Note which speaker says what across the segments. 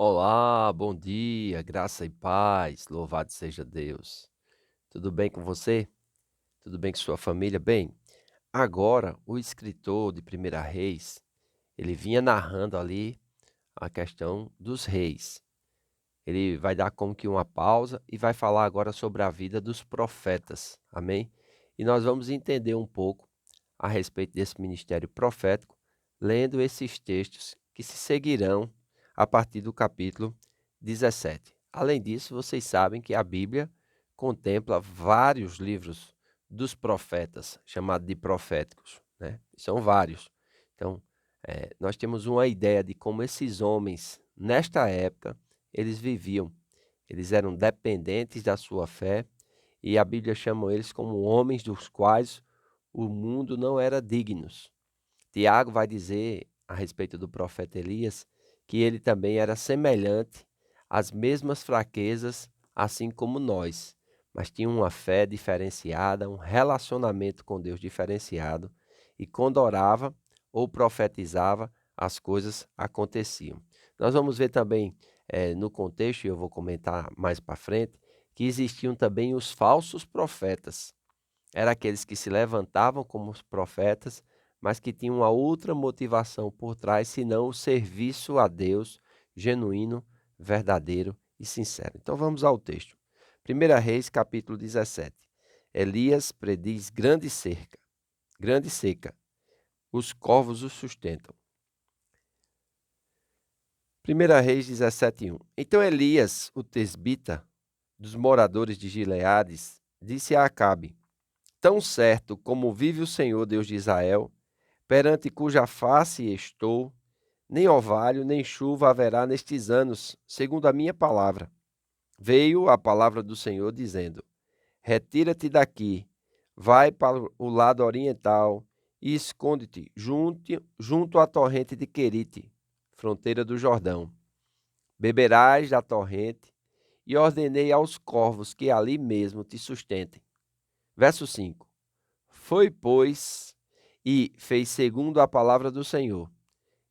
Speaker 1: Olá, bom dia, graça e paz, louvado seja Deus. Tudo bem com você? Tudo bem com sua família? Bem, agora o escritor de Primeira Reis, ele vinha narrando ali a questão dos reis. Ele vai dar como que uma pausa e vai falar agora sobre a vida dos profetas, amém? E nós vamos entender um pouco a respeito desse ministério profético, lendo esses textos que se seguirão a partir do capítulo 17. Além disso, vocês sabem que a Bíblia contempla vários livros dos profetas, chamados de proféticos, né? São vários. Então, nós temos uma ideia de como esses homens, nesta época, eles viviam. Eles eram dependentes da sua fé e a Bíblia chama eles como homens dos quais o mundo não era dignos. Tiago vai dizer a respeito do profeta Elias que ele também era semelhante às mesmas fraquezas, assim como nós, mas tinha uma fé diferenciada, um relacionamento com Deus diferenciado, e quando orava ou profetizava, as coisas aconteciam. Nós vamos ver também no contexto, e eu vou comentar mais para frente, que existiam também os falsos profetas. Eram aqueles que se levantavam como os profetas, mas que tinham uma outra motivação por trás, senão o serviço a Deus genuíno, verdadeiro e sincero. Então vamos ao texto. 1 Reis, capítulo 17. Elias prediz grande seca. Os corvos o sustentam. 1 Reis 17:1. Então Elias, o tesbita, dos moradores de Gileades, disse a Acabe: Tão certo como vive o Senhor Deus de Israel, perante cuja face estou, nem orvalho nem chuva haverá nestes anos, segundo a minha palavra. Veio a palavra do Senhor dizendo: Retira-te daqui, vai para o lado oriental e esconde-te junto à torrente de Querite, fronteira do Jordão. Beberás da torrente, e ordenei aos corvos que ali mesmo te sustentem. Verso 5. Foi, pois, e fez segundo a palavra do Senhor.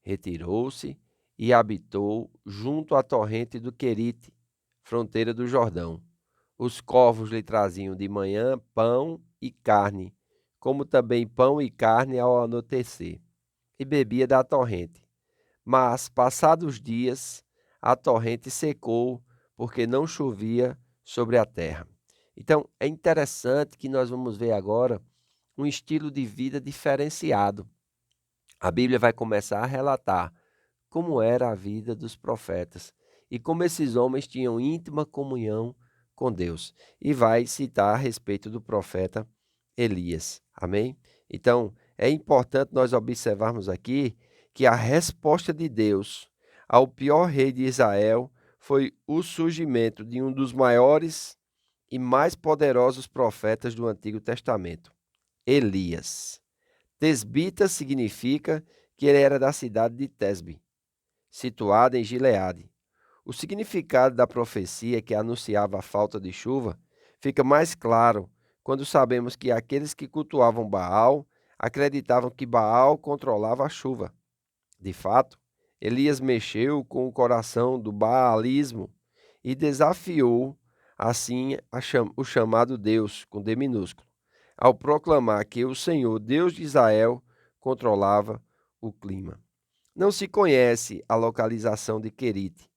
Speaker 1: Retirou-se e habitou junto à torrente do Querite, fronteira do Jordão. Os corvos lhe traziam de manhã pão e carne, como também pão e carne ao anoitecer, e bebia da torrente. Mas, passados dias, a torrente secou, porque não chovia sobre a terra. Então, é interessante que nós vamos ver agora um estilo de vida diferenciado. A Bíblia vai começar a relatar como era a vida dos profetas e como esses homens tinham íntima comunhão com Deus. E vai citar a respeito do profeta Elias. Amém? Então, é importante nós observarmos aqui que a resposta de Deus ao pior rei de Israel foi o surgimento de um dos maiores e mais poderosos profetas do Antigo Testamento, Elias. Tesbita significa que ele era da cidade de Tesbe, situada em Gileade. O significado da profecia que anunciava a falta de chuva fica mais claro quando sabemos que aqueles que cultuavam Baal acreditavam que Baal controlava a chuva. De fato, Elias mexeu com o coração do baalismo e desafiou, assim, o chamado Deus, com D minúsculo, ao proclamar que o Senhor, Deus de Israel, controlava o clima. Não se conhece a localização de Querite.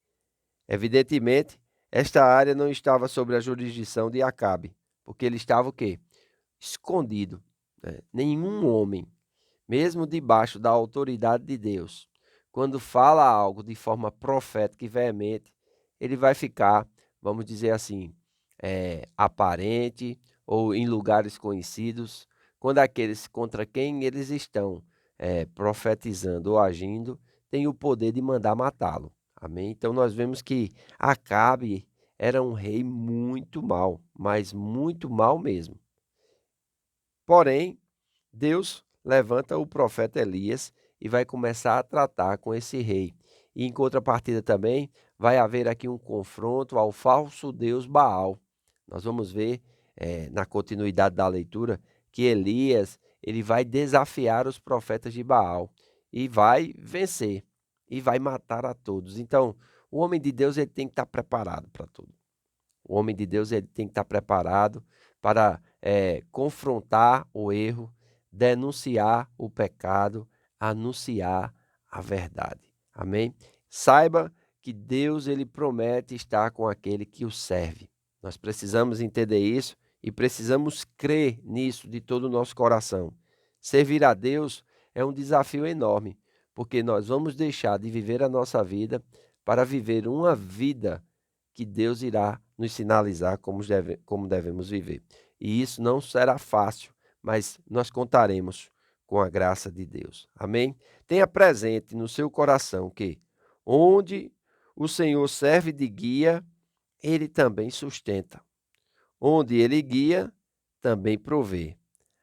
Speaker 1: Evidentemente, esta área não estava sob a jurisdição de Acabe, porque ele estava o quê? Escondido, né? Nenhum homem, mesmo debaixo da autoridade de Deus, quando fala algo de forma profética e veemente, ele vai ficar, vamos dizer assim, aparente ou em lugares conhecidos, quando aqueles contra quem eles estão profetizando ou agindo têm o poder de mandar matá-lo. Amém? Então nós vemos que Acabe era um rei muito mau, mas muito mau mesmo. Porém, Deus levanta o profeta Elias e vai começar a tratar com esse rei. E em contrapartida também vai haver aqui um confronto ao falso deus Baal. Nós vamos ver na continuidade da leitura que Elias ele vai desafiar os profetas de Baal e vai vencer e vai matar a todos. Então, O homem de Deus ele tem que estar preparado para tudo. O homem de Deus ele tem que estar preparado para confrontar o erro, denunciar o pecado, anunciar a verdade. Amém? Saiba que Deus ele promete estar com aquele que o serve. Nós precisamos entender isso e precisamos crer nisso de todo o nosso coração. Servir a Deus é um desafio enorme, porque nós vamos deixar de viver a nossa vida para viver uma vida que Deus irá nos sinalizar como devemos viver. E isso não será fácil, mas nós contaremos com a graça de Deus. Amém? Tenha presente no seu coração que onde o Senhor serve de guia, ele também sustenta. Onde ele guia, também provê.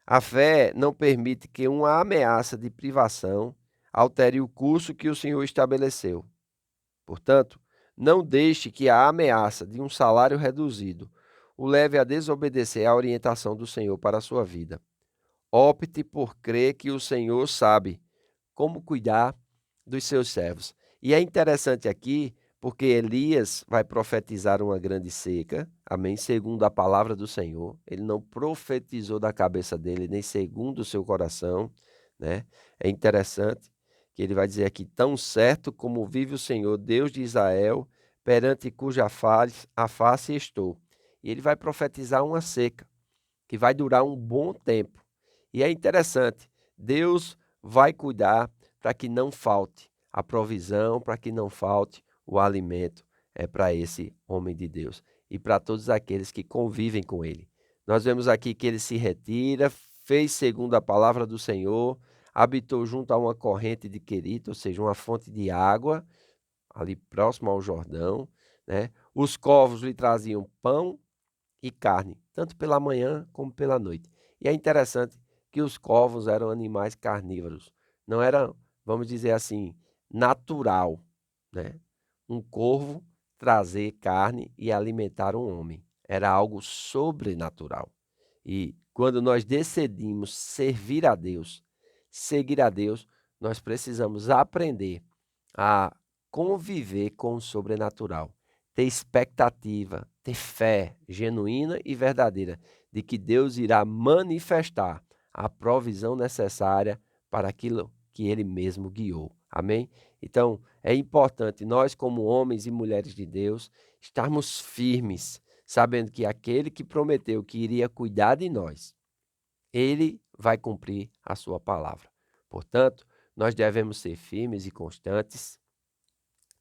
Speaker 1: A fé não permite que uma ameaça de privação altere o curso que o Senhor estabeleceu. Portanto, não deixe que a ameaça de um salário reduzido o leve a desobedecer à orientação do Senhor para a sua vida. Opte por crer que o Senhor sabe como cuidar dos seus servos. E é interessante aqui, porque Elias vai profetizar uma grande seca, amém? Segundo a palavra do Senhor. Ele não profetizou da cabeça dele, nem segundo o seu coração, né? É interessante que ele vai dizer aqui: tão certo como vive o Senhor, Deus de Israel, perante cuja face estou. E ele vai profetizar uma seca, que vai durar um bom tempo. E é interessante, Deus vai cuidar para que não falte a provisão, para que não falte o alimento para esse homem de Deus e para todos aqueles que convivem com ele. Nós vemos aqui que ele se retira, fez segundo a palavra do Senhor, habitou junto a uma corrente de Querite, ou seja, uma fonte de água, ali próximo ao Jordão, né? Os corvos lhe traziam pão e carne, tanto pela manhã como pela noite. E é interessante que os corvos eram animais carnívoros, não era, vamos dizer assim, natural, né? Um corvo trazer carne e alimentar um homem, era algo sobrenatural. E quando nós decidimos servir a Deus, seguir a Deus, nós precisamos aprender a conviver com o sobrenatural, ter expectativa, ter fé genuína e verdadeira de que Deus irá manifestar a provisão necessária para aquilo que Ele mesmo guiou. Amém? Então, é importante nós, como homens e mulheres de Deus, estarmos firmes, sabendo que aquele que prometeu que iria cuidar de nós, Ele vai cumprir a sua palavra. Portanto, nós devemos ser firmes e constantes,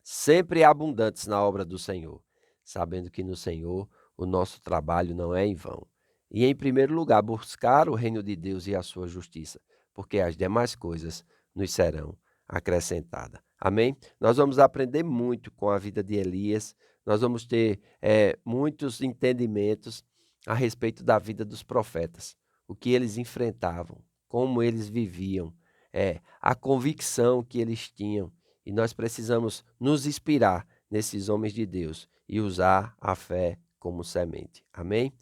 Speaker 1: sempre abundantes na obra do Senhor, sabendo que no Senhor o nosso trabalho não é em vão. E, em primeiro lugar, buscar o reino de Deus e a sua justiça, porque as demais coisas nos serão acrescentadas. Amém? Nós vamos aprender muito com a vida de Elias, nós vamos ter muitos entendimentos a respeito da vida dos profetas, o que eles enfrentavam, como eles viviam, a convicção que eles tinham. E nós precisamos nos inspirar nesses homens de Deus e usar a fé como semente. Amém?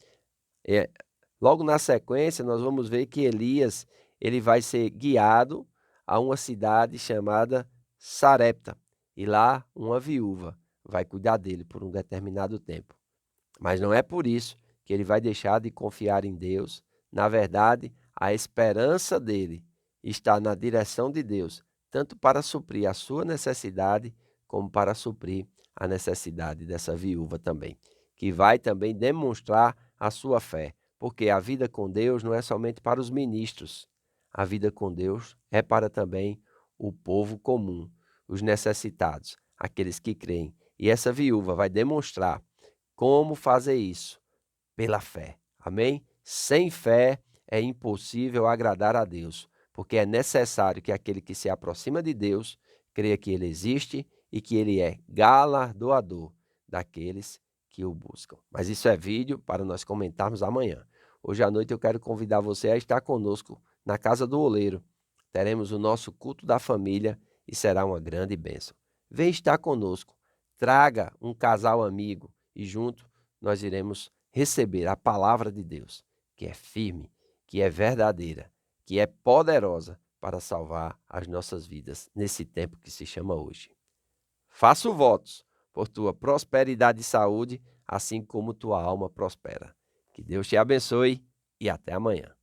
Speaker 1: Logo na sequência, nós vamos ver que Elias ele vai ser guiado a uma cidade chamada Sarepta. E lá uma viúva vai cuidar dele por um determinado tempo. Mas não é por isso que ele vai deixar de confiar em Deus. Na verdade, a esperança dele está na direção de Deus, tanto para suprir a sua necessidade, como para suprir a necessidade dessa viúva também, que vai também demonstrar a sua fé, porque a vida com Deus não é somente para os ministros, a vida com Deus é para também o povo comum, os necessitados, aqueles que creem. E essa viúva vai demonstrar como fazer isso pela fé. Amém? Sem fé é impossível agradar a Deus, porque é necessário que aquele que se aproxima de Deus creia que Ele existe e que Ele é galardoador daqueles que o buscam. Mas isso é vídeo para nós comentarmos amanhã. Hoje à noite eu quero convidar você a estar conosco na Casa do Oleiro. Teremos o nosso culto da família e será uma grande bênção. Vem estar conosco, traga um casal amigo e junto nós iremos receber a palavra de Deus, que é firme, que é verdadeira, que é poderosa para salvar as nossas vidas nesse tempo que se chama hoje. Faço votos, por tua prosperidade e saúde, assim como tua alma prospera. Que Deus te abençoe e até amanhã.